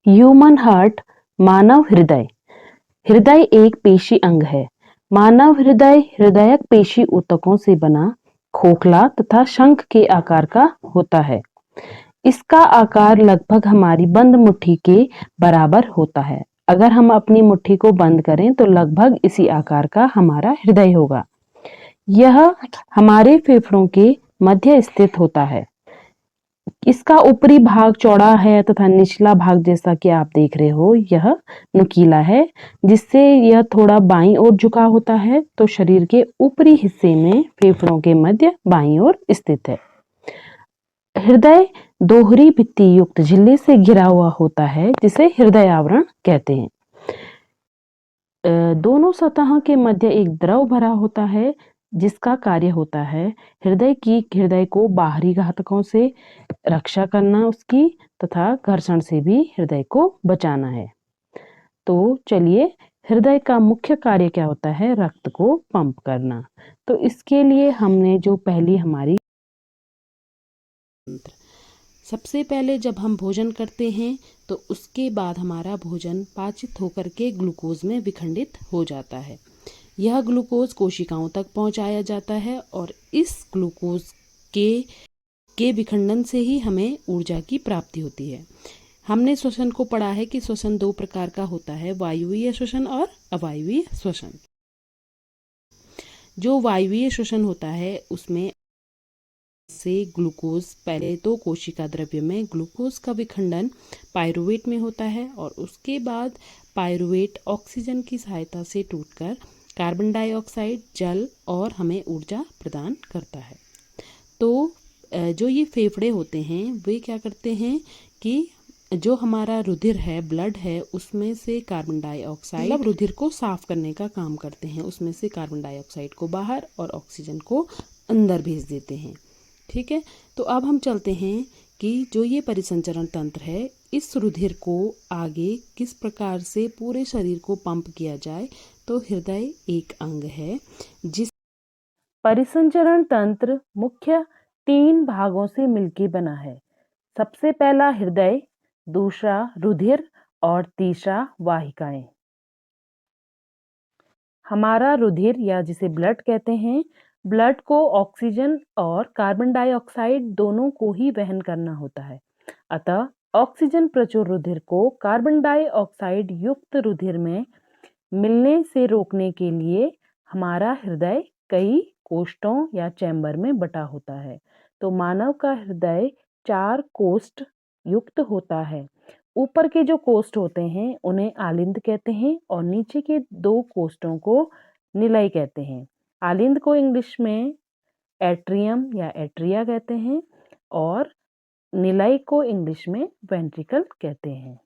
Human heart, मानव हृदय। हृदय एक पेशी अंग है। मानव हृदय हृदयक पेशी ऊतकों से बना, खोखला तथा शंख के आकार का होता है। इसका आकार लगभग हमारी बंद मुट्ठी के बराबर होता है। अगर हम अपनी मुट्ठी को बंद करें तो लगभग इसी आकार का हमारा हृदय होगा। यह हमारे फेफड़ों के मध्य स्थित होता है। इसका ऊपरी भाग चौड़ा है तथा निचला भाग, जैसा कि आप देख रहे हो, यह नुकीला है, जिससे यह थोड़ा बाईं ओर झुका होता है। तो शरीर के ऊपरी हिस्से में फेफड़ों के मध्य बाईं ओर स्थित है। हृदय दोहरी भित्ति युक्त झिल्ली से घिरा हुआ होता है, जिसे हृदय आवरण कहते हैं। दोनों सतह के मध्य एक द्रव भरा होता है, जिसका कार्य होता है हृदय को बाहरी घातकों से रक्षा करना उसकी, तथा घर्षण से भी हृदय को बचाना है। तो चलिए, हृदय का मुख्य कार्य क्या होता है? रक्त को पंप करना। तो इसके लिए हमने जो पहली हमारी सबसे पहले जब हम भोजन करते हैं तो उसके बाद हमारा भोजन पाचित होकर के ग्लूकोज में विखंडित हो जाता है। यह ग्लूकोज कोशिकाओं तक पहुंचाया जाता है और इस ग्लूकोज के विखंडन से ही हमें ऊर्जा की प्राप्ति होती है। हमने श्वसन को पढ़ा है कि श्वसन दो प्रकार का होता है, वायुवीय श्वसन और अवायवीय श्वसन। जो वायुवीय श्वसन होता है उसमें से ग्लूकोज, पहले तो कोशिका द्रव्य में ग्लूकोज का विखंडन पायरुवेट में होता है और उसके बाद पायरुवेट ऑक्सीजन की सहायता से टूटकर कार्बन डाइऑक्साइड, जल और हमें ऊर्जा प्रदान करता है। तो जो ये फेफड़े होते हैं वे क्या करते हैं कि जो हमारा रुधिर है, ब्लड है, उसमें से कार्बन डाइऑक्साइड, मतलब रुधिर को साफ करने का काम करते हैं। उसमें से कार्बन डाइऑक्साइड को बाहर और ऑक्सीजन को अंदर भेज देते हैं। ठीक है, तो अब हम चलते हैं कि जो ये परिसंचरण तंत्र है, इस रुधिर को आगे किस प्रकार से पूरे शरीर को पंप किया जाए। तो हृदय एक अंग है जिस परिसंचरण तंत्र मुख्य 3 भागों से मिलकर बना है। सबसे पहला हृदय, दूसरा रुधिर और तीसरा वाहिकाएं। हमारा रुधिर या जिसे ब्लड कहते हैं, ब्लड को ऑक्सीजन और कार्बन डाइऑक्साइड दोनों को ही वहन करना होता है। अतः ऑक्सीजन प्रचुर रुधिर को कार्बन डाइऑक्साइड युक्त रुधिर में मिलने से रोकने के लिए हमारा हृदय कई कोष्ठों या चैम्बर में बटा होता है। तो मानव का हृदय 4 कोष्ठ युक्त होता है। ऊपर के जो कोष्ठ होते हैं उन्हें आलिंद कहते हैं और नीचे के 2 कोष्ठों को निलय कहते हैं। आलिंद को इंग्लिश में एट्रियम या एट्रिया कहते हैं और निलय को इंग्लिश में वेंट्रिकल कहते हैं।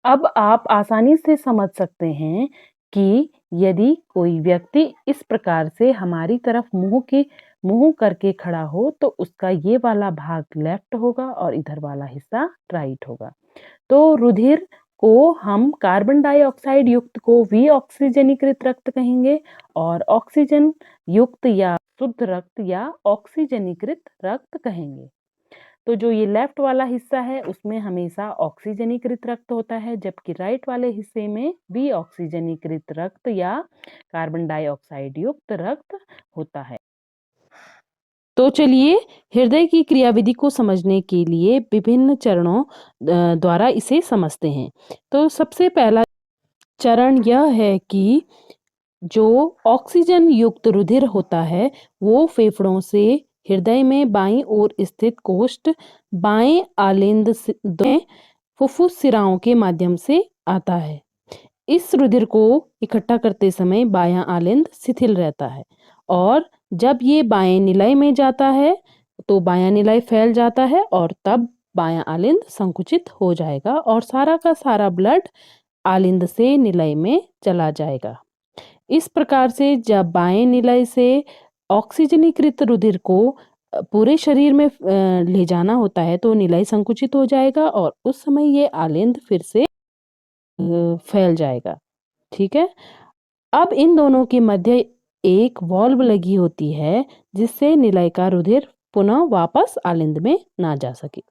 अब आप आसानी से समझ सकते हैं कि यदि कोई व्यक्ति इस प्रकार से हमारी तरफ मुंह करके खड़ा हो तो उसका ये वाला भाग लेफ्ट होगा और इधर वाला हिस्सा राइट होगा। तो रुधिर को हम कार्बन डाइऑक्साइड युक्त को विऑक्सीजनीकृत रक्त कहेंगे और ऑक्सीजन युक्त या शुद्ध रक्त या ऑक्सीजनीकृत रक्त कहेंगे। तो जो ये लेफ्ट वाला हिस्सा है उसमें हमेशा ऑक्सीजनीकृत रक्त होता है, जबकि राइट वाले हिस्से में विऑक्सीजनीकृत रक्त या कार्बन डाइऑक्साइड युक्त रक्त होता है। तो चलिए, हृदय की क्रियाविधि को समझने के लिए विभिन्न चरणों द्वारा इसे समझते हैं। तो सबसे पहला चरण यह है कि जो ऑक्सीजन युक्त रुधिर होता है वो फेफड़ों से हृदय में बाईं ओर स्थित कोष्ठ बाएं आलिंद फुफ्फुस सिराओं के माध्यम से आता है। इस रुधिर को इकट्ठा करते समय बायां आलिंद शिथिल रहता है और जब ये बाएं निलय में जाता है तो बायां निलय फैल जाता है और तब बायां आलिंद संकुचित हो जाएगा और सारा का सारा ब्लड आलिंद से निलय में चला जाएगा। इस प्रकार से जब बाएं निलय से ऑक्सीजनीकृत रुधिर को पूरे शरीर में ले जाना होता है तो निलय संकुचित हो जाएगा और उस समय ये आलिंद फिर से फैल जाएगा। ठीक है, अब इन दोनों के मध्य एक वॉल्व लगी होती है जिससे निलय का रुधिर पुनः वापस आलिंद में ना जा सके।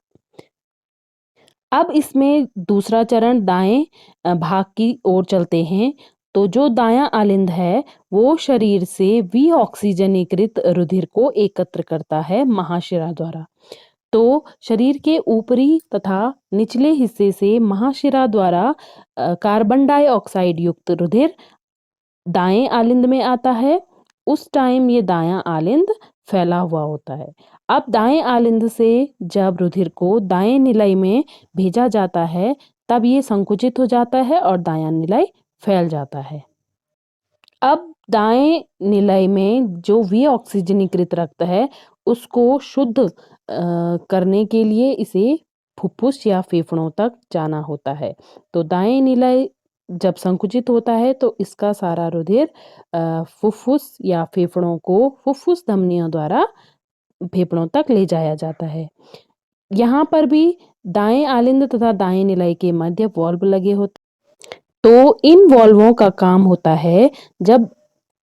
अब इसमें दूसरा चरण दाएं भाग की ओर चलते हैं। तो जो दायां आलिंद है वो शरीर से विऑक्सीजनीकृत रुधिर को एकत्र करता है महाशिरा द्वारा। तो शरीर के ऊपरी तथा निचले हिस्से से महाशिरा द्वारा कार्बन डाइऑक्साइड युक्त रुधिर दाएं आलिंद में आता है। उस टाइम ये दायां आलिंद फैला हुआ होता है। अब दाएं आलिंद से जब रुधिर को दाएं निलय में भेजा जाता है तब ये संकुचित हो जाता है और दायां निलय फैल जाता है। अब दाएं निलय में जो विऑक्सीजनीकृत रक्त है उसको शुद्ध करने के लिए इसे फुफ्फुस या फेफड़ों तक जाना होता है। तो दाएं निलय जब संकुचित होता है तो इसका सारा रुधिर फुफ्फुस या फेफड़ों को फुफ्फुस धमनियों द्वारा फेफड़ों तक ले जाया जाता है। यहाँ पर भी दाएं आलिंद तथा दाएं निलय के मध्य वाल्व लगे होते। तो इन वाल्वों का काम होता है जब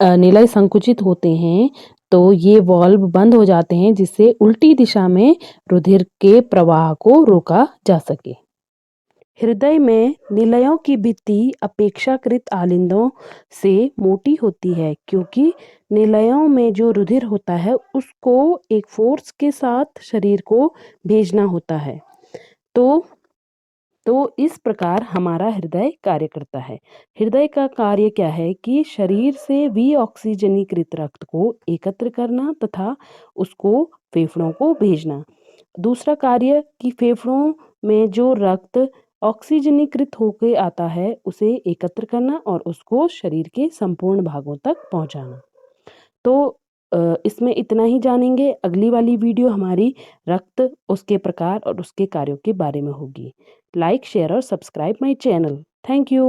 निलय संकुचित होते हैं तो ये वाल्व बंद हो जाते हैं जिससे उल्टी दिशा में रुधिर के प्रवाह को रोका जा सके। हृदय में निलयों की भित्ति अपेक्षाकृत आलिंदों से मोटी होती है क्योंकि निलयों में जो रुधिर होता है उसको एक फोर्स के साथ शरीर को भेजना होता है। तो इस प्रकार हमारा हृदय कार्य करता है। हृदय का कार्य क्या है कि शरीर से विऑक्सीजनीकृत रक्त को एकत्र करना तथा उसको फेफड़ों को भेजना। दूसरा कार्य कि फेफड़ों में जो रक्त ऑक्सीजनीकृत होकर आता है उसे एकत्र करना और उसको शरीर के संपूर्ण भागों तक पहुंचाना। तो इसमें इतना ही जानेंगे। अगली वाली वीडियो हमारी रक्त, उसके प्रकार और उसके कार्यों के बारे में होगी। लाइक, शेयर और subscribe my channel. Thank you.